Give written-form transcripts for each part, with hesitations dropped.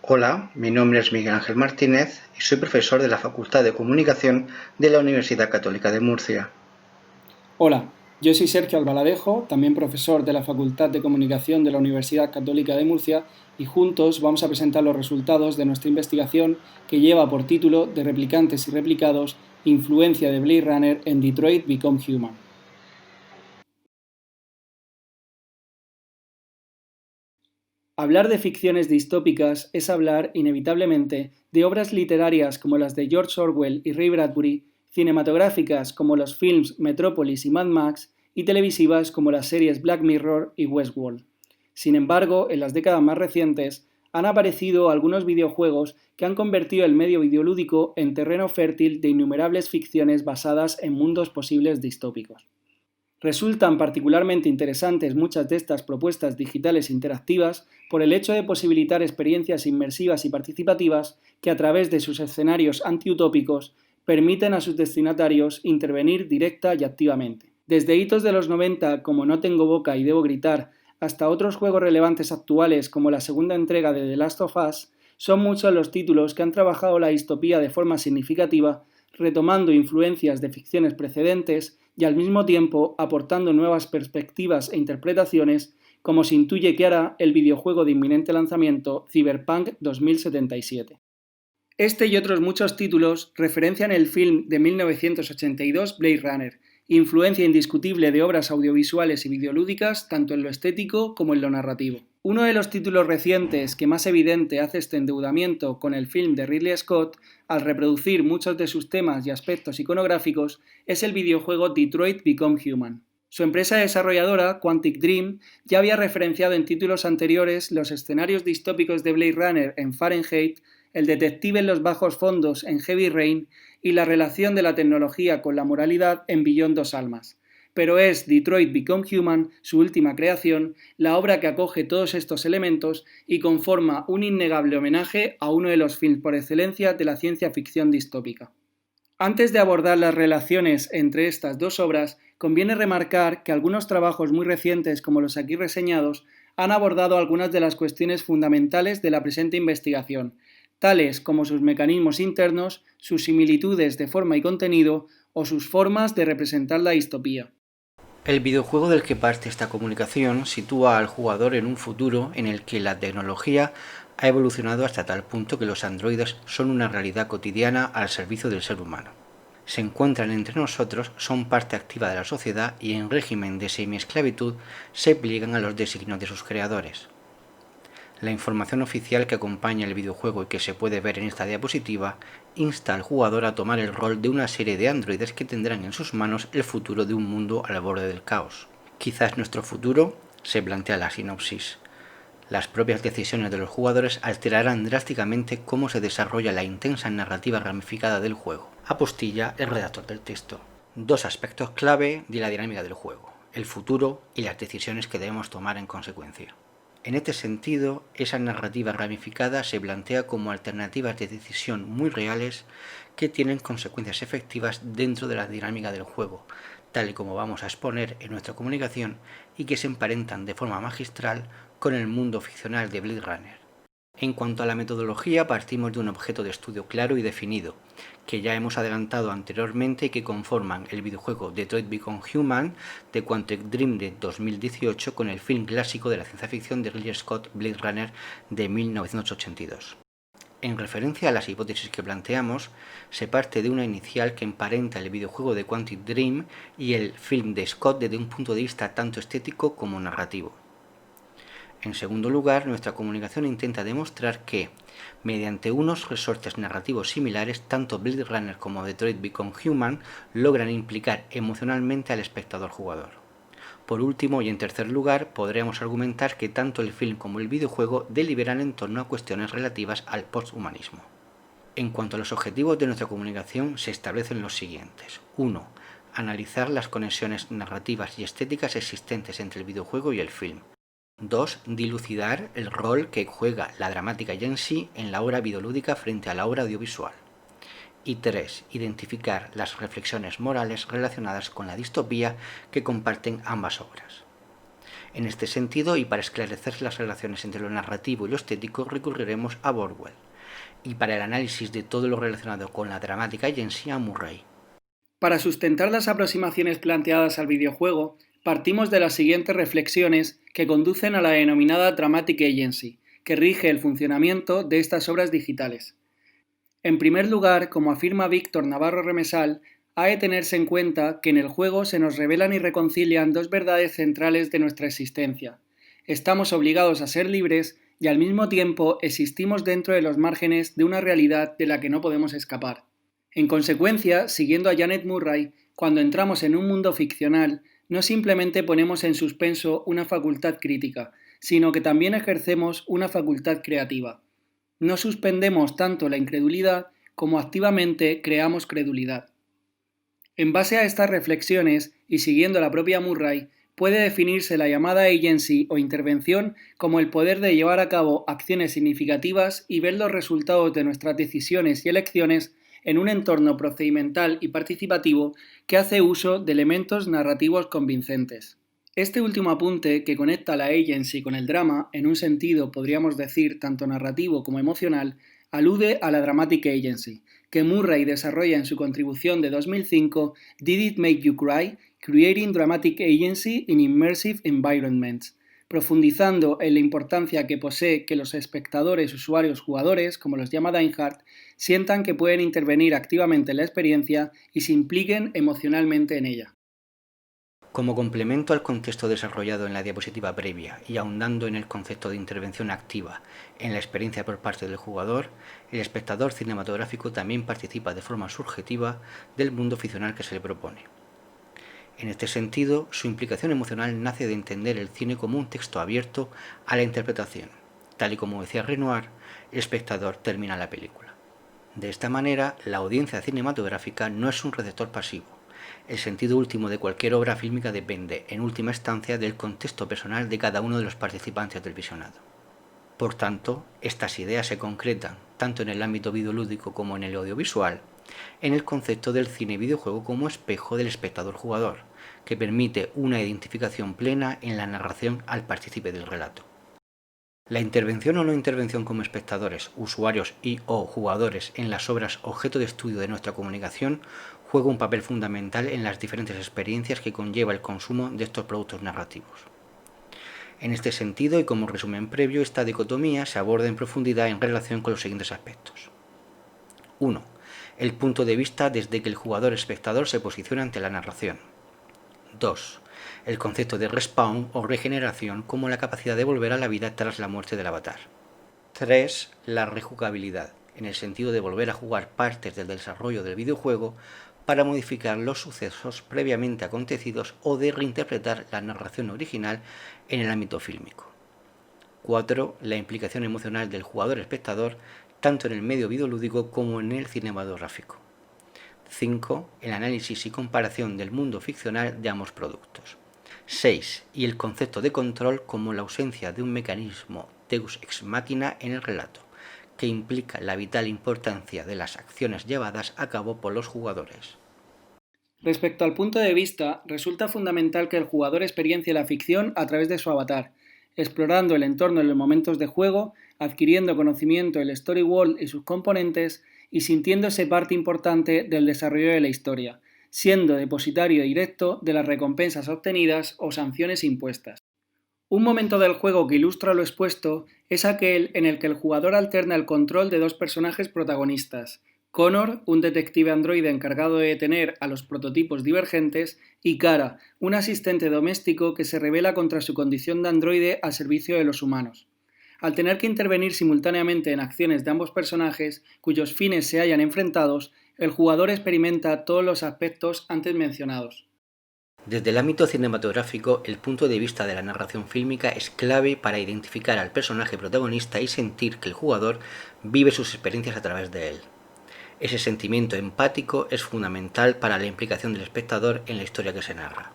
Hola, mi nombre es Miguel Ángel Martínez y soy profesor de la Facultad de Comunicación de la Universidad Católica de Murcia. Hola, yo soy Sergio Albaladejo, también profesor de la Facultad de Comunicación de la Universidad Católica de Murcia, y juntos vamos a presentar los resultados de nuestra investigación que lleva por título De replicantes y replicados, influencia de Blade Runner en Detroit Become Human. Hablar de ficciones distópicas es hablar, inevitablemente, de obras literarias como las de George Orwell y Ray Bradbury, cinematográficas como los films Metrópolis y Mad Max, y televisivas como las series Black Mirror y Westworld. Sin embargo, en las décadas más recientes, han aparecido algunos videojuegos que han convertido el medio videolúdico en terreno fértil de innumerables ficciones basadas en mundos posibles distópicos. Resultan particularmente interesantes muchas de estas propuestas digitales interactivas por el hecho de posibilitar experiencias inmersivas y participativas que a través de sus escenarios antiutópicos permiten a sus destinatarios intervenir directa y activamente. Desde hitos de los 90 como No tengo boca y debo gritar, hasta otros juegos relevantes actuales como la segunda entrega de The Last of Us, son muchos los títulos que han trabajado la distopía de forma significativa, retomando influencias de ficciones precedentes y al mismo tiempo aportando nuevas perspectivas e interpretaciones, como se intuye que hará el videojuego de inminente lanzamiento Cyberpunk 2077. Este y otros muchos títulos referencian el film de 1982 Blade Runner, influencia indiscutible de obras audiovisuales y videolúdicas tanto en lo estético como en lo narrativo. Uno de los títulos recientes que más evidente hace este endeudamiento con el film de Ridley Scott, al reproducir muchos de sus temas y aspectos iconográficos, es el videojuego Detroit Become Human. Su empresa desarrolladora, Quantic Dream, ya había referenciado en títulos anteriores los escenarios distópicos de Blade Runner en Fahrenheit, el detective en los bajos fondos en Heavy Rain y la relación de la tecnología con la moralidad en Beyond Dos Almas. Pero es Detroit Become Human, su última creación, la obra que acoge todos estos elementos y conforma un innegable homenaje a uno de los films por excelencia de la ciencia ficción distópica. Antes de abordar las relaciones entre estas dos obras, conviene remarcar que algunos trabajos muy recientes como los aquí reseñados han abordado algunas de las cuestiones fundamentales de la presente investigación, tales como sus mecanismos internos, sus similitudes de forma y contenido o sus formas de representar la distopía. El videojuego del que parte esta comunicación sitúa al jugador en un futuro en el que la tecnología ha evolucionado hasta tal punto que los androides son una realidad cotidiana al servicio del ser humano. Se encuentran entre nosotros, son parte activa de la sociedad y en régimen de semiesclavitud se pliegan a los designios de sus creadores. La información oficial que acompaña el videojuego y que se puede ver en esta diapositiva insta al jugador a tomar el rol de una serie de androides que tendrán en sus manos el futuro de un mundo al borde del caos. Quizás nuestro futuro, se plantea la sinopsis. Las propias decisiones de los jugadores alterarán drásticamente cómo se desarrolla la intensa narrativa ramificada del juego. Apostilla el redactor del texto. Dos aspectos clave de la dinámica del juego: el futuro y las decisiones que debemos tomar en consecuencia. En este sentido, esa narrativa ramificada se plantea como alternativas de decisión muy reales que tienen consecuencias efectivas dentro de la dinámica del juego, tal y como vamos a exponer en nuestra comunicación, y que se emparentan de forma magistral con el mundo ficcional de Blade Runner. En cuanto a la metodología, partimos de un objeto de estudio claro y definido, que ya hemos adelantado anteriormente y que conforman el videojuego Detroit Become Human de Quantic Dream de 2018 con el film clásico de la ciencia ficción de Ridley Scott Blade Runner de 1982. En referencia a las hipótesis que planteamos, se parte de una inicial que emparenta el videojuego de Quantic Dream y el film de Scott desde un punto de vista tanto estético como narrativo. En segundo lugar, nuestra comunicación intenta demostrar que, mediante unos resortes narrativos similares, tanto Blade Runner como Detroit Become Human logran implicar emocionalmente al espectador jugador. Por último y en tercer lugar, podremos argumentar que tanto el film como el videojuego deliberan en torno a cuestiones relativas al posthumanismo. En cuanto a los objetivos de nuestra comunicación, se establecen los siguientes. 1. Analizar las conexiones narrativas y estéticas existentes entre el videojuego y el film. 2. Dilucidar el rol que juega la dramática ya en sí en la obra videolúdica frente a la obra audiovisual. Y 3. Identificar las reflexiones morales relacionadas con la distopía que comparten ambas obras. En este sentido, y para esclarecer las relaciones entre lo narrativo y lo estético, recurriremos a Borwell, y para el análisis de todo lo relacionado con la dramática agency a Murray. Para sustentar las aproximaciones planteadas al videojuego, partimos de las siguientes reflexiones que conducen a la denominada Dramatic Agency, que rige el funcionamiento de estas obras digitales. En primer lugar, como afirma Víctor Navarro Remesal, ha de tenerse en cuenta que en el juego se nos revelan y reconcilian dos verdades centrales de nuestra existencia. Estamos obligados a ser libres y al mismo tiempo existimos dentro de los márgenes de una realidad de la que no podemos escapar. En consecuencia, siguiendo a Janet Murray, cuando entramos en un mundo ficcional, no simplemente ponemos en suspenso una facultad crítica, sino que también ejercemos una facultad creativa. No suspendemos tanto la incredulidad como activamente creamos credulidad. En base a estas reflexiones, y siguiendo la propia Murray, puede definirse la llamada agency o intervención como el poder de llevar a cabo acciones significativas y ver los resultados de nuestras decisiones y elecciones en un entorno procedimental y participativo que hace uso de elementos narrativos convincentes. Este último apunte, que conecta la agency con el drama, en un sentido podríamos decir tanto narrativo como emocional, alude a la Dramatic Agency, que Murray desarrolla en su contribución de 2005 Did It Make You Cry? Creating Dramatic Agency in Immersive Environments, profundizando en la importancia que posee que los espectadores, usuarios, jugadores, como los llama Deinhardt, sientan que pueden intervenir activamente en la experiencia y se impliquen emocionalmente en ella. Como complemento al contexto desarrollado en la diapositiva previa y ahondando en el concepto de intervención activa en la experiencia por parte del jugador, el espectador cinematográfico también participa de forma subjetiva del mundo ficcional que se le propone. En este sentido, su implicación emocional nace de entender el cine como un texto abierto a la interpretación. Tal y como decía Renoir, el espectador termina la película. De esta manera, la audiencia cinematográfica no es un receptor pasivo. El sentido último de cualquier obra fílmica depende, en última instancia, del contexto personal de cada uno de los participantes del visionado. Por tanto, estas ideas se concretan, tanto en el ámbito videolúdico como en el audiovisual, en el concepto del cine-videojuego como espejo del espectador-jugador, que permite una identificación plena en la narración al partícipe del relato. La intervención o no intervención como espectadores, usuarios y o jugadores en las obras objeto de estudio de nuestra comunicación juega un papel fundamental en las diferentes experiencias que conlleva el consumo de estos productos narrativos. En este sentido, y como resumen previo, esta dicotomía se aborda en profundidad en relación con los siguientes aspectos. 1. El punto de vista desde que el jugador-espectador se posiciona ante la narración. 2. El concepto de respawn o regeneración como la capacidad de volver a la vida tras la muerte del avatar. 3. La rejugabilidad, en el sentido de volver a jugar partes del desarrollo del videojuego para modificar los sucesos previamente acontecidos o de reinterpretar la narración original en el ámbito fílmico. 4. La implicación emocional del jugador-espectador tanto en el medio videolúdico como en el cinematográfico. 5. El análisis y comparación del mundo ficcional de ambos productos. 6. Y el concepto de control como la ausencia de un mecanismo deus ex machina en el relato, que implica la vital importancia de las acciones llevadas a cabo por los jugadores. Respecto al punto de vista, resulta fundamental que el jugador experiencie la ficción a través de su avatar, explorando el entorno en los momentos de juego, adquiriendo conocimiento del story world y sus componentes y sintiéndose parte importante del desarrollo de la historia, siendo depositario directo de las recompensas obtenidas o sanciones impuestas. Un momento del juego que ilustra lo expuesto es aquel en el que el jugador alterna el control de dos personajes protagonistas, Connor, un detective androide encargado de detener a los prototipos divergentes, y Kara, un asistente doméstico que se rebela contra su condición de androide al servicio de los humanos. Al tener que intervenir simultáneamente en acciones de ambos personajes, cuyos fines se hallan enfrentados, el jugador experimenta todos los aspectos antes mencionados. Desde el ámbito cinematográfico, el punto de vista de la narración fílmica es clave para identificar al personaje protagonista y sentir que el jugador vive sus experiencias a través de él. Ese sentimiento empático es fundamental para la implicación del espectador en la historia que se narra.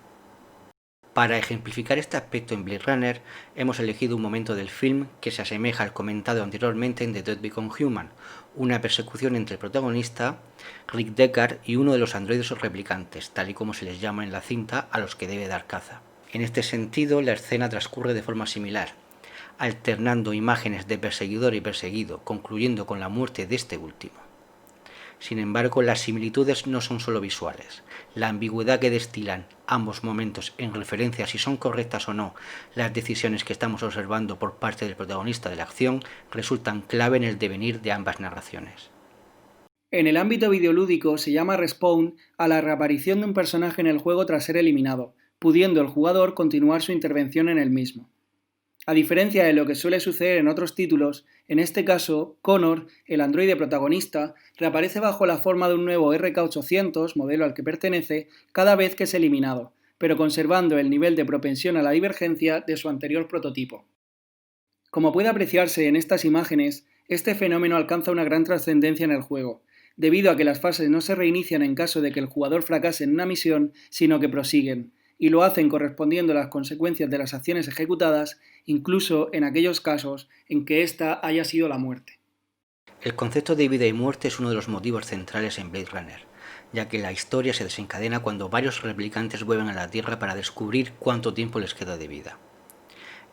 Para ejemplificar este aspecto en Blade Runner, hemos elegido un momento del film que se asemeja al comentado anteriormente en The Dead Become Human, una persecución entre el protagonista, Rick Deckard, y uno de los androides o replicantes, tal y como se les llama en la cinta a los que debe dar caza. En este sentido, la escena transcurre de forma similar, alternando imágenes de perseguidor y perseguido, concluyendo con la muerte de este último. Sin embargo, las similitudes no son solo visuales. La ambigüedad que destilan ambos momentos en referencia a si son correctas o no las decisiones que estamos observando por parte del protagonista de la acción resultan clave en el devenir de ambas narraciones. En el ámbito videolúdico se llama respawn a la reaparición de un personaje en el juego tras ser eliminado, pudiendo el jugador continuar su intervención en el mismo. A diferencia de lo que suele suceder en otros títulos, en este caso, Connor, el androide protagonista, reaparece bajo la forma de un nuevo RK-800, modelo al que pertenece, cada vez que es eliminado, pero conservando el nivel de propensión a la divergencia de su anterior prototipo. Como puede apreciarse en estas imágenes, este fenómeno alcanza una gran trascendencia en el juego, debido a que las fases no se reinician en caso de que el jugador fracase en una misión, sino que prosiguen, y lo hacen correspondiendo a las consecuencias de las acciones ejecutadas, incluso en aquellos casos en que ésta haya sido la muerte. El concepto de vida y muerte es uno de los motivos centrales en Blade Runner, ya que la historia se desencadena cuando varios replicantes vuelven a la Tierra para descubrir cuánto tiempo les queda de vida.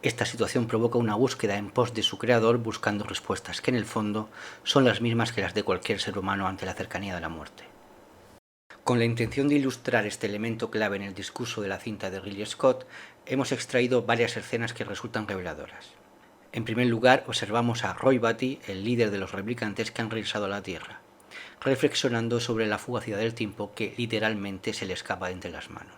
Esta situación provoca una búsqueda en pos de su creador buscando respuestas que en el fondo son las mismas que las de cualquier ser humano ante la cercanía de la muerte. Con la intención de ilustrar este elemento clave en el discurso de la cinta de Ridley Scott, hemos extraído varias escenas que resultan reveladoras. En primer lugar, observamos a Roy Batty, el líder de los replicantes que han regresado a la Tierra, reflexionando sobre la fugacidad del tiempo que literalmente se le escapa de entre las manos.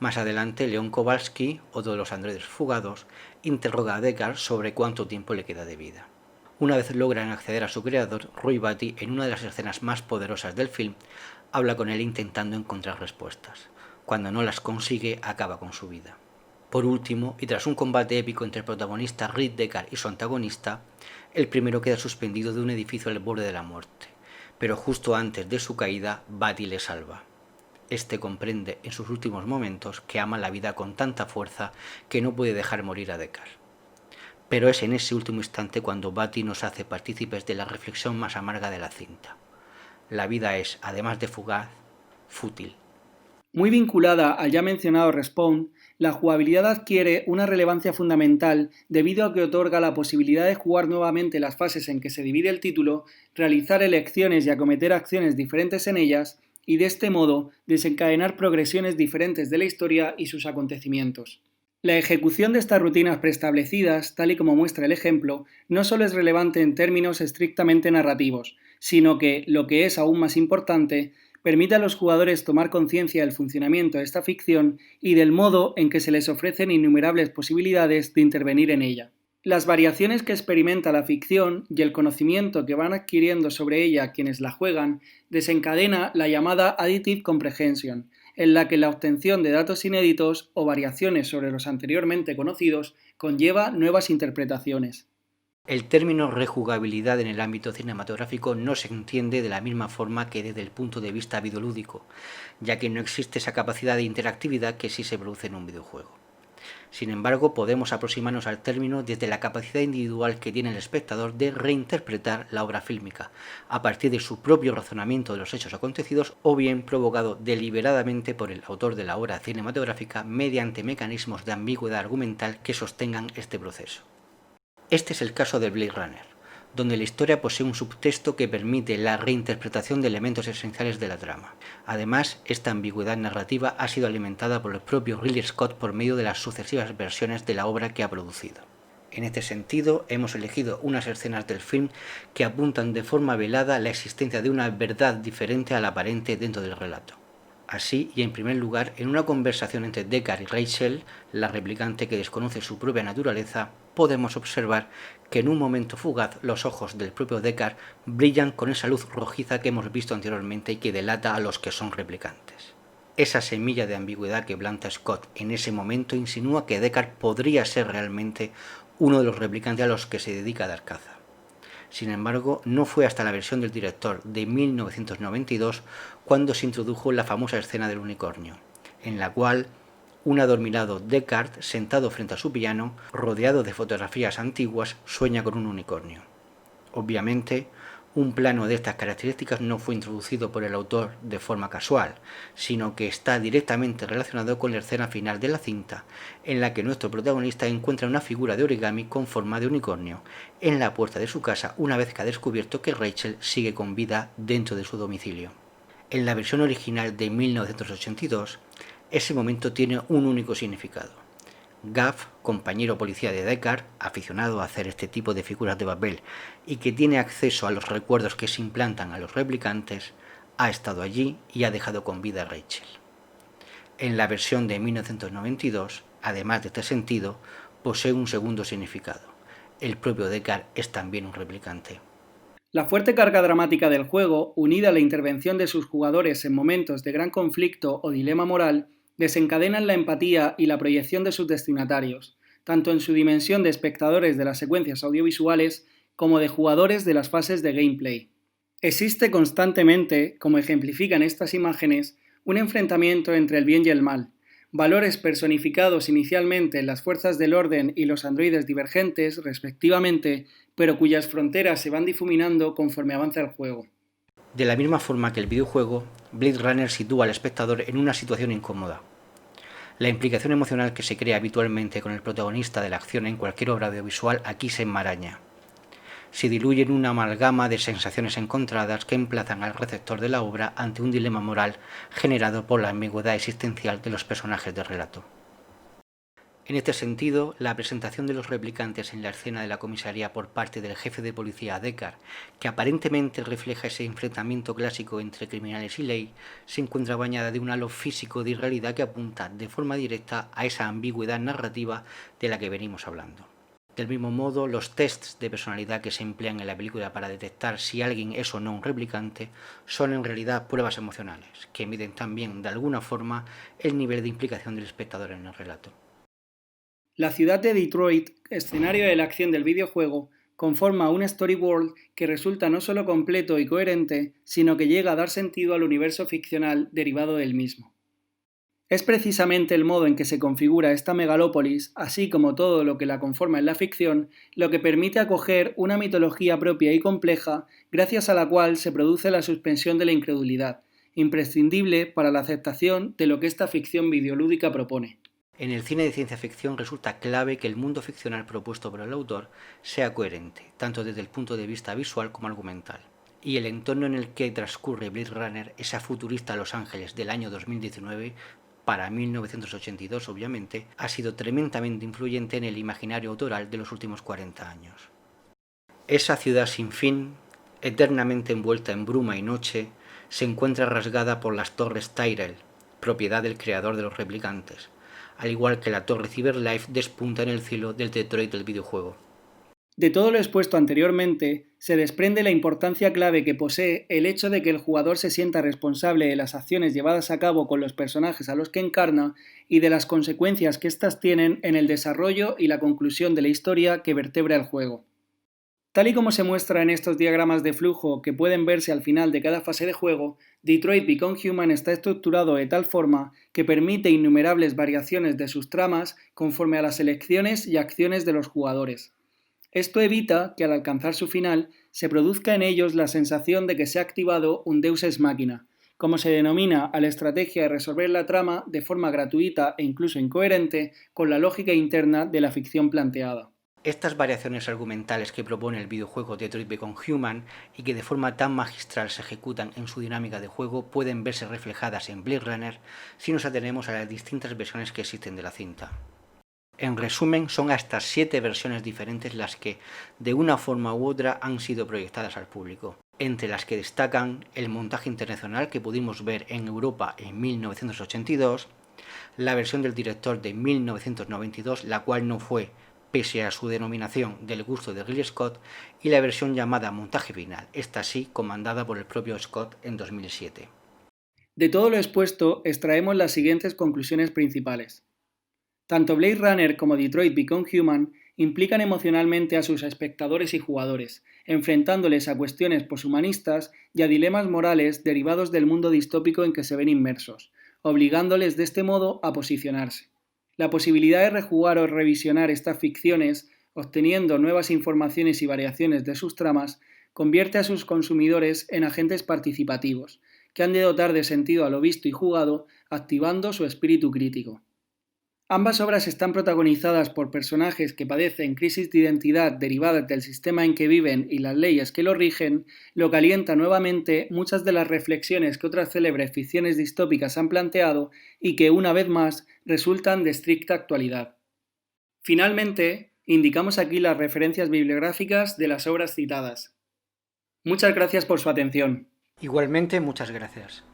Más adelante, Leon Kowalski, otro de los androides fugados, interroga a Deckard sobre cuánto tiempo le queda de vida. Una vez logran acceder a su creador, Roy Batty, en una de las escenas más poderosas del film, habla con él intentando encontrar respuestas. Cuando no las consigue, acaba con su vida. Por último, y tras un combate épico entre el protagonista Rick Deckard y su antagonista, el primero queda suspendido de un edificio al borde de la muerte, pero justo antes de su caída, Batty le salva. Este comprende en sus últimos momentos que ama la vida con tanta fuerza que no puede dejar morir a Deckard. Pero es en ese último instante cuando Batty nos hace partícipes de la reflexión más amarga de la cinta. La vida es, además de fugaz, fútil. Muy vinculada al ya mencionado respawn, la jugabilidad adquiere una relevancia fundamental debido a que otorga la posibilidad de jugar nuevamente las fases en que se divide el título, realizar elecciones y acometer acciones diferentes en ellas, y de este modo desencadenar progresiones diferentes de la historia y sus acontecimientos. La ejecución de estas rutinas preestablecidas, tal y como muestra el ejemplo, no solo es relevante en términos estrictamente narrativos, sino que, lo que es aún más importante, permite a los jugadores tomar conciencia del funcionamiento de esta ficción y del modo en que se les ofrecen innumerables posibilidades de intervenir en ella. Las variaciones que experimenta la ficción y el conocimiento que van adquiriendo sobre ella quienes la juegan desencadena la llamada Additive Comprehension, en la que la obtención de datos inéditos o variaciones sobre los anteriormente conocidos conlleva nuevas interpretaciones. El término rejugabilidad en el ámbito cinematográfico no se entiende de la misma forma que desde el punto de vista videolúdico, ya que no existe esa capacidad de interactividad que sí se produce en un videojuego. Sin embargo, podemos aproximarnos al término desde la capacidad individual que tiene el espectador de reinterpretar la obra fílmica, a partir de su propio razonamiento de los hechos acontecidos o bien provocado deliberadamente por el autor de la obra cinematográfica mediante mecanismos de ambigüedad argumental que sostengan este proceso. Este es el caso de Blade Runner, donde la historia posee un subtexto que permite la reinterpretación de elementos esenciales de la trama. Además, esta ambigüedad narrativa ha sido alimentada por el propio Ridley Scott por medio de las sucesivas versiones de la obra que ha producido. En este sentido, hemos elegido unas escenas del film que apuntan de forma velada la existencia de una verdad diferente a la aparente dentro del relato. Así, y en primer lugar, en una conversación entre Deckard y Rachel, la replicante que desconoce su propia naturaleza, podemos observar que en un momento fugaz los ojos del propio Deckard brillan con esa luz rojiza que hemos visto anteriormente y que delata a los que son replicantes. Esa semilla de ambigüedad que planta Scott en ese momento insinúa que Deckard podría ser realmente uno de los replicantes a los que se dedica a dar caza. Sin embargo, no fue hasta la versión del director de 1992 cuando se introdujo la famosa escena del unicornio, en la cual un adormilado Deckard, sentado frente a su piano, rodeado de fotografías antiguas, sueña con un unicornio. Obviamente, Un plano de estas características no fue introducido por el autor de forma casual, sino que está directamente relacionado con la escena final de la cinta, en la que nuestro protagonista encuentra una figura de origami con forma de unicornio en la puerta de su casa una vez que ha descubierto que Rachel sigue con vida dentro de su domicilio. En la versión original de 1982, ese momento tiene un único significado. Gaff, compañero policía de Deckard, aficionado a hacer este tipo de figuras de papel y que tiene acceso a los recuerdos que se implantan a los replicantes, ha estado allí y ha dejado con vida a Rachel. En la versión de 1992, además de este sentido, posee un segundo significado. El propio Deckard es también un replicante. La fuerte carga dramática del juego, unida a la intervención de sus jugadores en momentos de gran conflicto o dilema moral, desencadenan la empatía y la proyección de sus destinatarios, tanto en su dimensión de espectadores de las secuencias audiovisuales como de jugadores de las fases de gameplay. Existe constantemente, como ejemplifican estas imágenes, un enfrentamiento entre el bien y el mal, valores personificados inicialmente en las fuerzas del orden y los androides divergentes, respectivamente, pero cuyas fronteras se van difuminando conforme avanza el juego. De la misma forma que el videojuego, Blade Runner sitúa al espectador en una situación incómoda. La implicación emocional que se crea habitualmente con el protagonista de la acción en cualquier obra audiovisual aquí se enmaraña. Se diluye en una amalgama de sensaciones encontradas que emplazan al receptor de la obra ante un dilema moral generado por la ambigüedad existencial de los personajes del relato. En este sentido, la presentación de los replicantes en la escena de la comisaría por parte del jefe de policía Deckard, que aparentemente refleja ese enfrentamiento clásico entre criminales y ley, se encuentra bañada de un halo físico de irrealidad que apunta de forma directa a esa ambigüedad narrativa de la que venimos hablando. Del mismo modo, los tests de personalidad que se emplean en la película para detectar si alguien es o no un replicante son en realidad pruebas emocionales, que miden también de alguna forma el nivel de implicación del espectador en el relato. La ciudad de Detroit, escenario de la acción del videojuego, conforma un storyboard que resulta no solo completo y coherente, sino que llega a dar sentido al universo ficcional derivado del mismo. Es precisamente el modo en que se configura esta megalópolis, así como todo lo que la conforma en la ficción, lo que permite acoger una mitología propia y compleja, gracias a la cual se produce la suspensión de la incredulidad, imprescindible para la aceptación de lo que esta ficción videolúdica propone. En el cine de ciencia ficción resulta clave que el mundo ficcional propuesto por el autor sea coherente, tanto desde el punto de vista visual como argumental. Y el entorno en el que transcurre Blade Runner, esa futurista Los Ángeles del año 2019, para 1982 obviamente, ha sido tremendamente influyente en el imaginario autoral de los últimos 40 años. Esa ciudad sin fin, eternamente envuelta en bruma y noche, se encuentra rasgada por las torres Tyrell, propiedad del creador de los replicantes, al igual que la torre Cyberlife despunta en el cielo del Detroit del videojuego. De todo lo expuesto anteriormente, se desprende la importancia clave que posee el hecho de que el jugador se sienta responsable de las acciones llevadas a cabo con los personajes a los que encarna y de las consecuencias que éstas tienen en el desarrollo y la conclusión de la historia que vertebra el juego. Tal y como se muestra en estos diagramas de flujo que pueden verse al final de cada fase de juego, Detroit Become Human está estructurado de tal forma que permite innumerables variaciones de sus tramas conforme a las elecciones y acciones de los jugadores. Esto evita que al alcanzar su final se produzca en ellos la sensación de que se ha activado un Deus ex machina, como se denomina a la estrategia de resolver la trama de forma gratuita e incluso incoherente con la lógica interna de la ficción planteada. Estas variaciones argumentales que propone el videojuego Detroit Become Human y que de forma tan magistral se ejecutan en su dinámica de juego pueden verse reflejadas en Blade Runner si nos atenemos a las distintas versiones que existen de la cinta. En resumen, son hasta 7 versiones diferentes las que, de una forma u otra, han sido proyectadas al público, entre las que destacan el montaje internacional que pudimos ver en Europa en 1982, la versión del director de 1992, la cual no fue, pese a su denominación, del gusto de Ridley Scott, y la versión llamada montaje final, esta sí comandada por el propio Scott en 2007. De todo lo expuesto, extraemos las siguientes conclusiones principales. Tanto Blade Runner como Detroit Become Human implican emocionalmente a sus espectadores y jugadores, enfrentándoles a cuestiones poshumanistas y a dilemas morales derivados del mundo distópico en que se ven inmersos, obligándoles de este modo a posicionarse. La posibilidad de rejugar o revisionar estas ficciones, obteniendo nuevas informaciones y variaciones de sus tramas, convierte a sus consumidores en agentes participativos, que han de dotar de sentido a lo visto y jugado, activando su espíritu crítico. Ambas obras están protagonizadas por personajes que padecen crisis de identidad derivadas del sistema en que viven y las leyes que lo rigen, lo que alienta nuevamente muchas de las reflexiones que otras célebres ficciones distópicas han planteado y que, una vez más, resultan de estricta actualidad. Finalmente, indicamos aquí las referencias bibliográficas de las obras citadas. Muchas gracias por su atención. Igualmente, muchas gracias.